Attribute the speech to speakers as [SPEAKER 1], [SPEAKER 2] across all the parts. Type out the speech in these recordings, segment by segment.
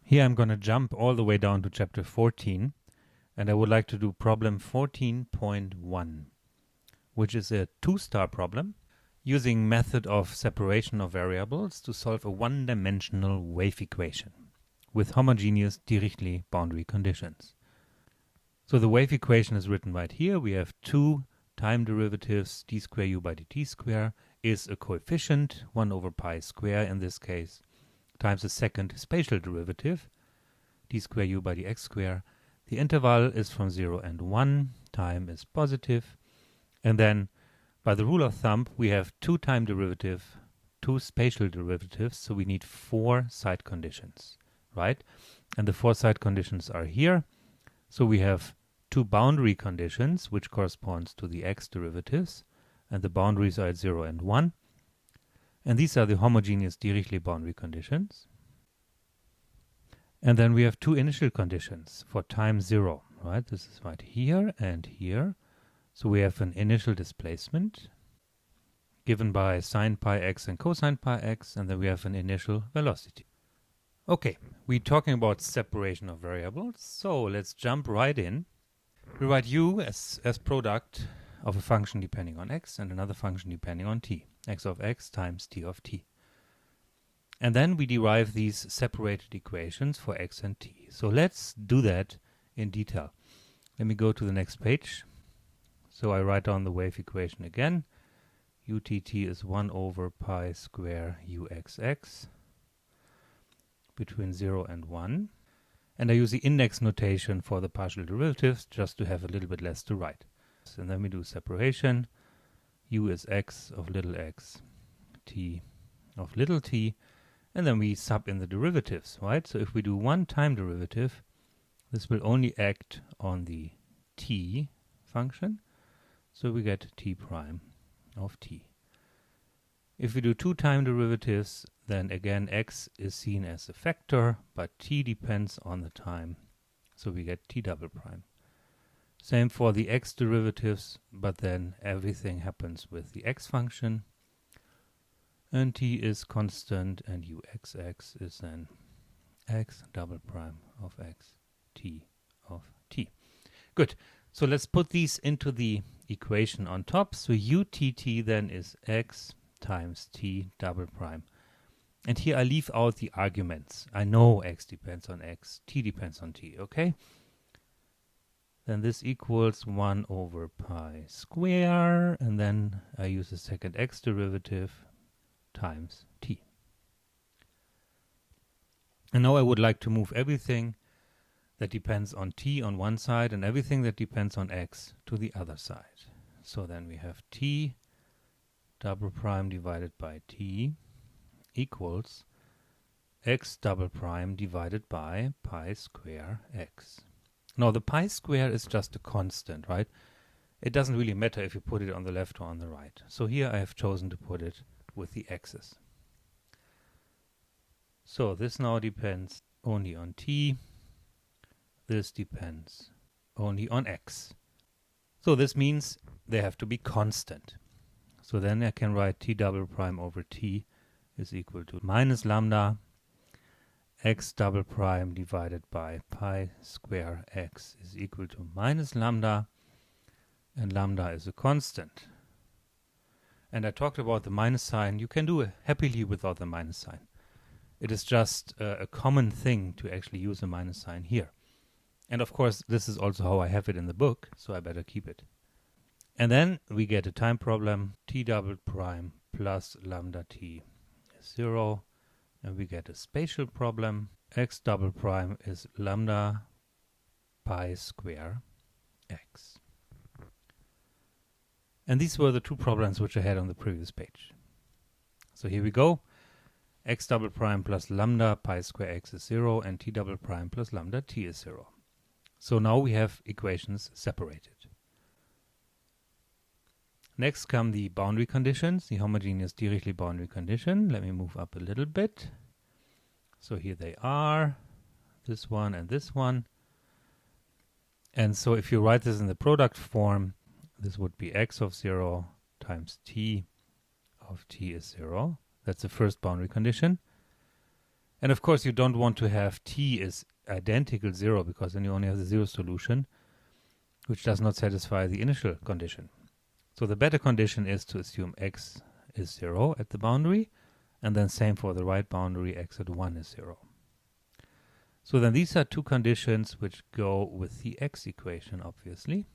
[SPEAKER 1] Here I'm going to jump all the way down to chapter 14, and I would like to do problem 14.1, which is a two-star problem using method of separation of variables to solve a one-dimensional wave equation with homogeneous Dirichlet boundary conditions. So the wave equation is written right here. We have two time derivatives, d square u by dt square is a coefficient, 1 over pi square in this case, times the second spatial derivative, d square u by dx square. The interval is from 0 and 1, time is positive, and then by the rule of thumb we have two time derivative, two spatial derivatives, so we need four side conditions, right? And the four side conditions are here. So we have two boundary conditions, which corresponds to the x derivatives, and the boundaries are at 0 and 1. And these are the homogeneous Dirichlet boundary conditions. And then we have two initial conditions for time 0, right? This is right here and here. So we have an initial displacement given by sine pi x and cosine pi x, and then we have an initial velocity. Okay, we're talking about separation of variables, so let's jump right in. We write u as product of a function depending on x and another function depending on t, x of x times t of t. And then we derive these separated equations for x and t. So let's do that in detail. Let me go to the next page. So I write down the wave equation again. utt is 1 over pi square uxx between 0 and 1. And I use the index notation for the partial derivatives just to have a little bit less to write. And then we do separation. U is x of little x, t of little t, and then we sub in the derivatives, right? So if we do one time derivative, this will only act on the t function, so we get t prime of t. If we do two time derivatives, then again x is seen as a factor, but t depends on the time, so we get t double prime. Same for the x derivatives, but then everything happens with the x function, and t is constant, and uxx is then x double prime of x, t of t. Good, so let's put these into the equation on top. So utt then is x times t double prime. And here I leave out the arguments. I know x depends on x, t depends on t, okay? Then this equals 1 over pi square, and then I use the second x derivative times t. And now I would like to move everything that depends on t on one side and everything that depends on x to the other side. So then we have t double prime divided by t equals x double prime divided by pi square x. Now the pi square is just a constant, right? It doesn't really matter if you put it on the left or on the right. So here I have chosen to put it with the x's. So this now depends only on t. This depends only on x. So this means they have to be constant. So then I can write t double prime over t is equal to minus lambda x double prime divided by pi square x is equal to minus lambda, and lambda is a constant. And I talked about the minus sign. You can do it happily without the minus sign. It is just a common thing to actually use a minus sign here. And of course this is also how I have it in the book, so I better keep it. And then we get a time problem, t double prime plus lambda t is 0, and we get a spatial problem, x double prime is lambda pi square x. And these were the two problems which I had on the previous page. So here we go. X double prime plus lambda pi square x is 0, and t double prime plus lambda t is 0. So now we have equations separated. Next come the boundary conditions, the homogeneous Dirichlet boundary condition. Let me move up a little bit. So here they are, this one and this one. And so if you write this in the product form, this would be x of 0 times t of t is 0. That's the first boundary condition. And of course, you don't want to have t is identical 0, because then you only have the 0 solution, which does not satisfy the initial condition. So the better condition is to assume x is 0 at the boundary, and then same for the right boundary, x at 1 is 0. So then these are two conditions which go with the x equation, obviously.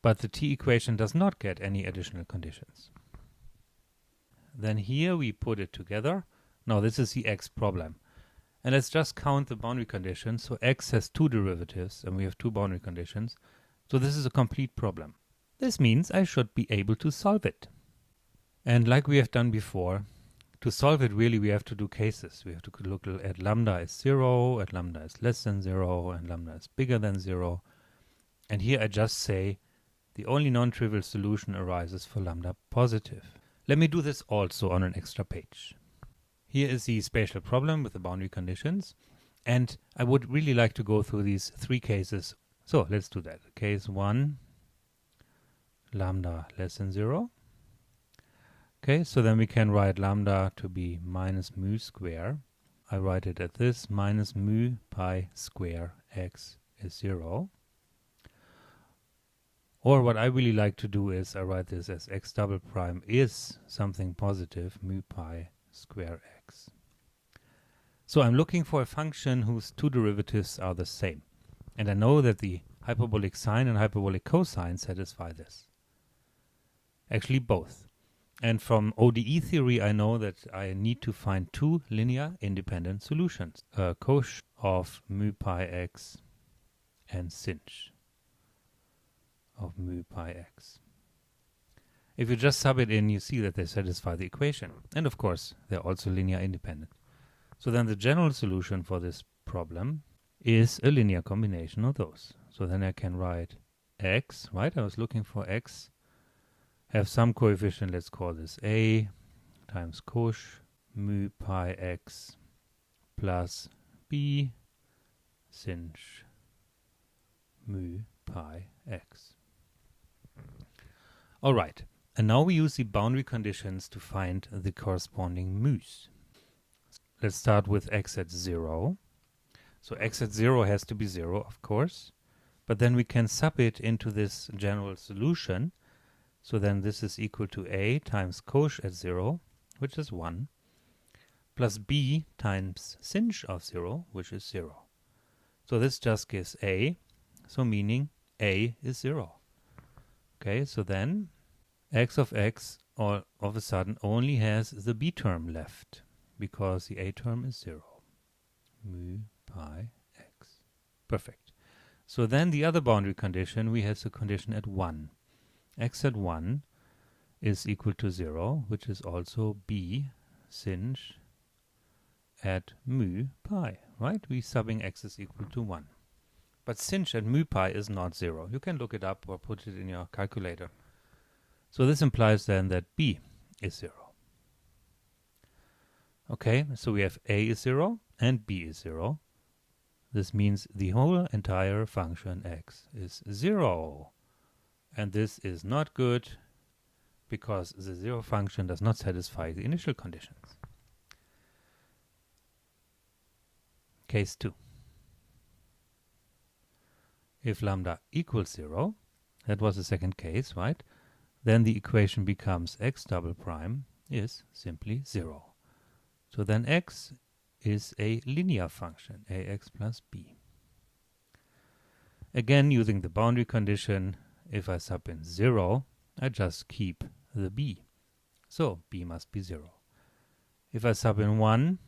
[SPEAKER 1] But the t equation does not get any additional conditions. Then here we put it together. Now this is the x problem. And let's just count the boundary conditions. So x has two derivatives, and we have two boundary conditions. So this is a complete problem. This means I should be able to solve it. And like we have done before, to solve it really we have to do cases. We have to look at lambda is 0, at lambda is less than 0, and lambda is bigger than 0. And here I just say the only non-trivial solution arises for lambda positive. Let me do this also on an extra page. Here is the spatial problem with the boundary conditions. And I would really like to go through these three cases. So let's do that. Case 1, lambda less than 0. Okay, so then we can write lambda to be minus mu square. I write it at this, minus mu pi square x is 0. Or what I really like to do is I write this as x double prime is something positive, mu pi square x. So I'm looking for a function whose two derivatives are the same. And I know that the hyperbolic sine and hyperbolic cosine satisfy this. Actually both. And from ODE theory I know that I need to find two linear independent solutions. Cosh of mu pi x and sinh of mu pi x. If you just sub it in, you see that they satisfy the equation. And of course, they're also linear independent. So then the general solution for this problem is a linear combination of those. So then I can write x, right? I was looking for x. Have some coefficient, let's call this a, times cosh mu pi x plus b sinh mu pi x. All right, and now we use the boundary conditions to find the corresponding mu's. Let's start with x at 0. So x at 0 has to be 0, of course, but then we can sub it into this general solution. So then this is equal to a times cosh at 0, which is 1, plus b times sinh of 0, which is 0. So this just gives a, so meaning a is 0. Okay, so then x of x all of a sudden only has the b term left, because the a term is 0. Mu pi x. Perfect. So then the other boundary condition, we have the condition at 1. X at 1 is equal to 0, which is also b sinh at mu pi, right? We subbing x is equal to 1. But sinh at mu pi is not 0. You can look it up or put it in your calculator. So this implies then that b is 0. Okay, so we have a is 0 and b is 0. This means the whole entire function x is 0. And this is not good because the 0 function does not satisfy the initial conditions. Case 2. If lambda equals 0, that was the second case, right? Then the equation becomes x double prime is simply 0. So then x is a linear function, ax plus b. Again, using the boundary condition, if I sub in 0, I just keep the b. So b must be 0. If I sub in 1,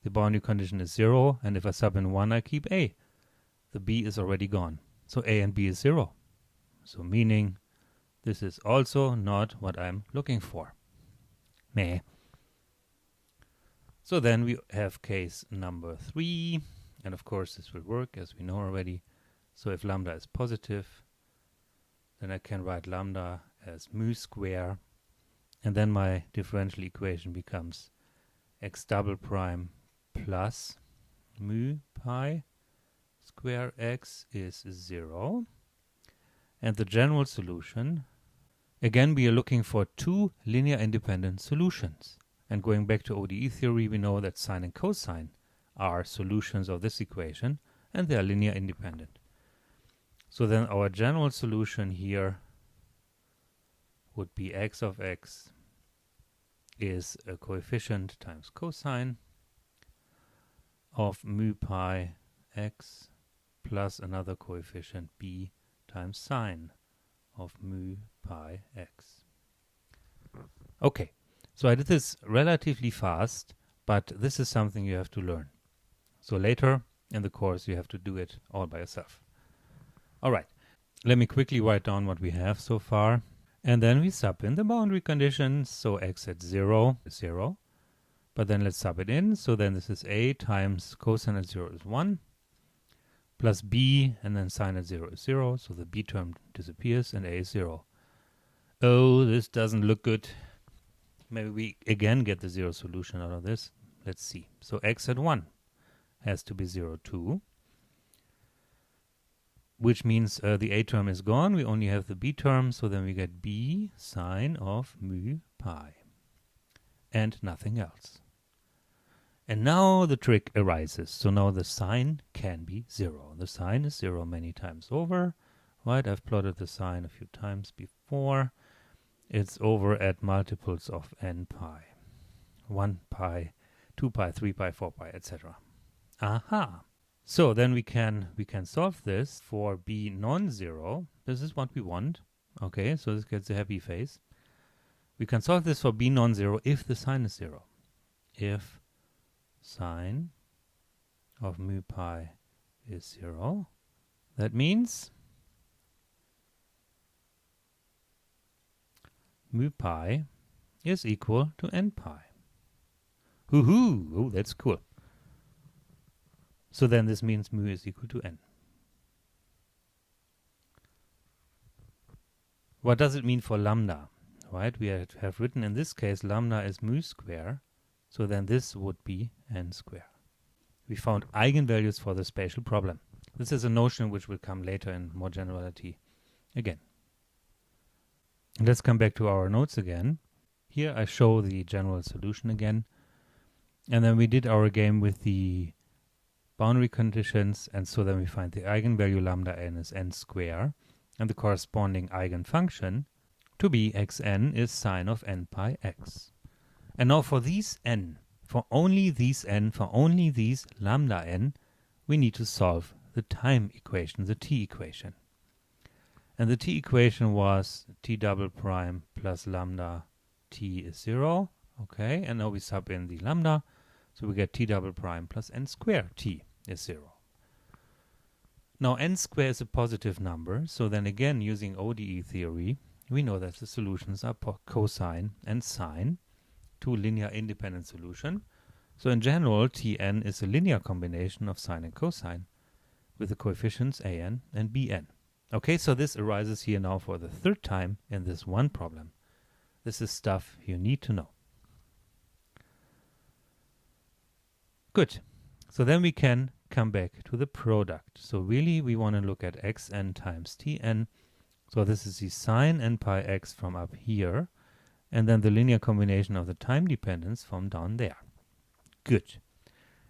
[SPEAKER 1] the boundary condition is 0, and if I sub in 1, I keep a. The b is already gone. So a and b is 0. So meaning this is also not what I'm looking for. Meh. So then we have case number 3, and of course this will work as we know already. So if lambda is positive, then I can write lambda as mu square, and then my differential equation becomes x double prime plus mu pi square x is 0. And the general solution, again we are looking for two linear independent solutions. And going back to ODE theory, we know that sine and cosine are solutions of this equation, and they are linear independent. So then our general solution here would be x of x is a coefficient times cosine of mu pi x plus another coefficient b times sine of mu pi x. Okay, so I did this relatively fast, but this is something you have to learn. So later in the course you have to do it all by yourself. Alright, let me quickly write down what we have so far. And then we sub in the boundary conditions. So x at 0 is 0. But then let's sub it in. So then this is a times cosine at 0 is 1. Plus b, and then sine at 0 is 0. So the b term disappears and a is 0. Oh, this doesn't look good. Maybe we again get the 0 solution out of this. Let's see. So x at 1 has to be 0, 2. Which means the a term is gone. We only have the b term. So then we get b sine of mu pi. And nothing else. And now the trick arises. So now the sine can be 0. The sine is 0 many times over. Right? I've plotted the sine a few times before. It's over at multiples of n pi. 1 pi, 2 pi, 3 pi, 4 pi, etc. Aha! So then we can solve this for b non-zero. This is what we want. Okay, so this gets a happy face. We can solve this for b non-zero if the sine is 0. If sine of mu pi is 0, that means mu pi is equal to n pi. Hoo-hoo! Oh, that's cool. So then this means mu is equal to n. What does it mean for lambda? Right, we have written in this case lambda is mu square, so then this would be n square. We found eigenvalues for the spatial problem. This is a notion which will come later in more generality again. Let's come back to our notes again. Here I show the general solution again, and then we did our game with the boundary conditions, and so then we find the eigenvalue lambda n is n square, and the corresponding eigenfunction to be xn is sine of n pi x. And now for these n, for only these n, for only these lambda n, we need to solve the time equation, the t equation. And the t equation was t double prime plus lambda t is 0. Okay, and now we sub in the lambda, so we get t double prime plus n square t is 0. Now n square is a positive number, so then again using ODE theory, we know that the solutions are cosine and sine, two linear independent solutions. So in general, Tn is a linear combination of sine and cosine with the coefficients an and bn. Okay, so this arises here now for the third time in this one problem. This is stuff you need to know. Good. So then we can come back to the product. So really we want to look at xn times tn. So this is the sine n pi x from up here, and then the linear combination of the time dependence from down there. Good.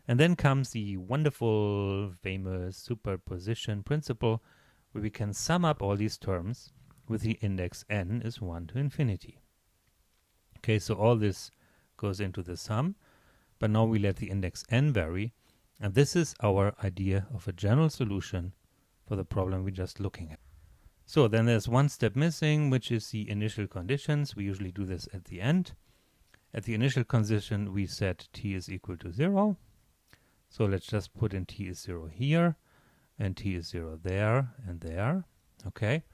[SPEAKER 1] And then comes the wonderful, famous superposition principle, where we can sum up all these terms with the index n is 1 to infinity. Okay, so all this goes into the sum, but now we let the index n vary, and this is our idea of a general solution for the problem we're just looking at. So then there's one step missing, which is the initial conditions. We usually do this at the end. At the initial condition, we set t is equal to 0. So let's just put in t is 0 here, and t is 0 there and there. Okay.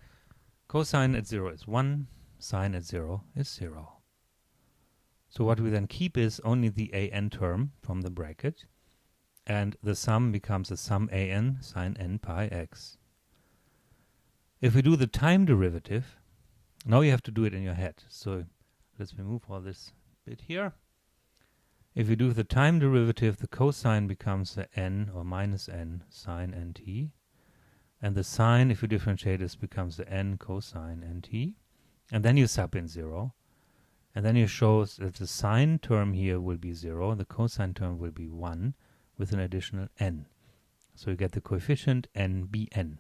[SPEAKER 1] Cosine at 0 is 1, sine at 0 is 0. So what we then keep is only the an term from the bracket, and the sum becomes a sum an sine n pi x. If we do the time derivative, now you have to do it in your head. So let's remove all this bit here. If you do the time derivative, the cosine becomes the n or minus n sine nt. And the sine, if you differentiate this, becomes the n cosine nt. And then you sub in 0. And then it shows that the sine term here will be 0, the cosine term will be 1 with an additional n. So you get the coefficient nbn.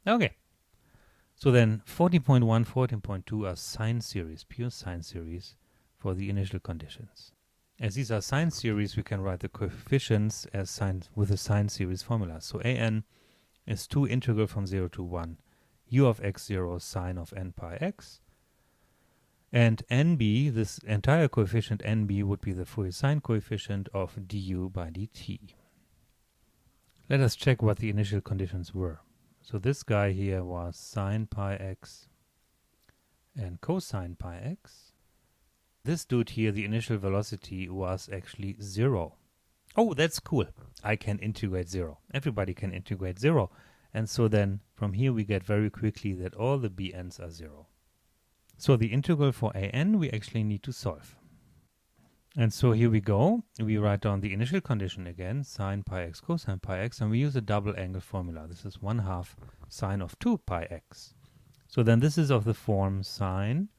[SPEAKER 1] Okay. So then 14.1, 14.2 are sine series, pure sine series for the initial conditions. As these are sine series, we can write the coefficients as sine with the sine series formula. So an is 2 integral from 0 to 1 u of x0 sine of n pi x. And nb, this entire coefficient nb, would be the Fourier sine coefficient of du by dt. Let us check what the initial conditions were. So this guy here was sine pi x and cosine pi x. This dude here, the initial velocity was actually 0. Oh, that's cool. I can integrate 0. Everybody can integrate 0. And so then from here we get very quickly that all the bn's are 0. So the integral for an we actually need to solve. And so here we go. We write down the initial condition again, sine pi x cosine pi x, and we use a double angle formula. This is 1/2 sine of 2 pi x. So then this is of the form sine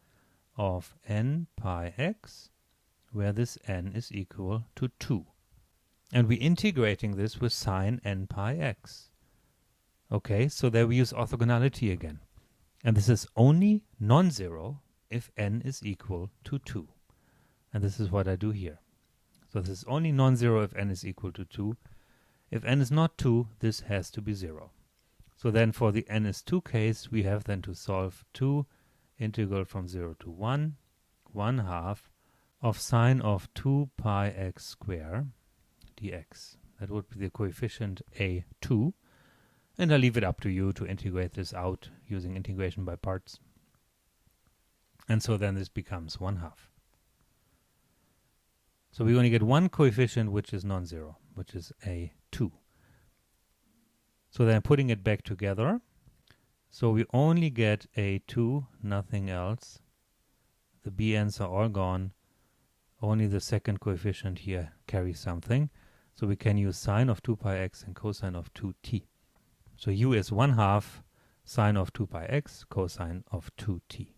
[SPEAKER 1] of n pi x, where this n is equal to 2. And we're integrating this with sine n pi x. Okay, so there we use orthogonality again. And this is only non-zero if n is equal to 2. And this is what I do here. So this is only non-zero if n is equal to 2. If n is not 2, this has to be 0. So then for the n is 2 case, we have then to solve 2 integral from 0 to 1, 1/2 of sine of 2 pi x square dx. That would be the coefficient a2. And I leave it up to you to integrate this out using integration by parts. And so then this becomes 1/2. So we only get one coefficient which is non-zero, which is a2. So then putting it back together, so we only get a2, nothing else. The bn's are all gone. Only the second coefficient here carries something. So we can use sine of 2 pi x and cosine of 2t. So u is 1/2 sine of 2 pi x, cosine of 2t.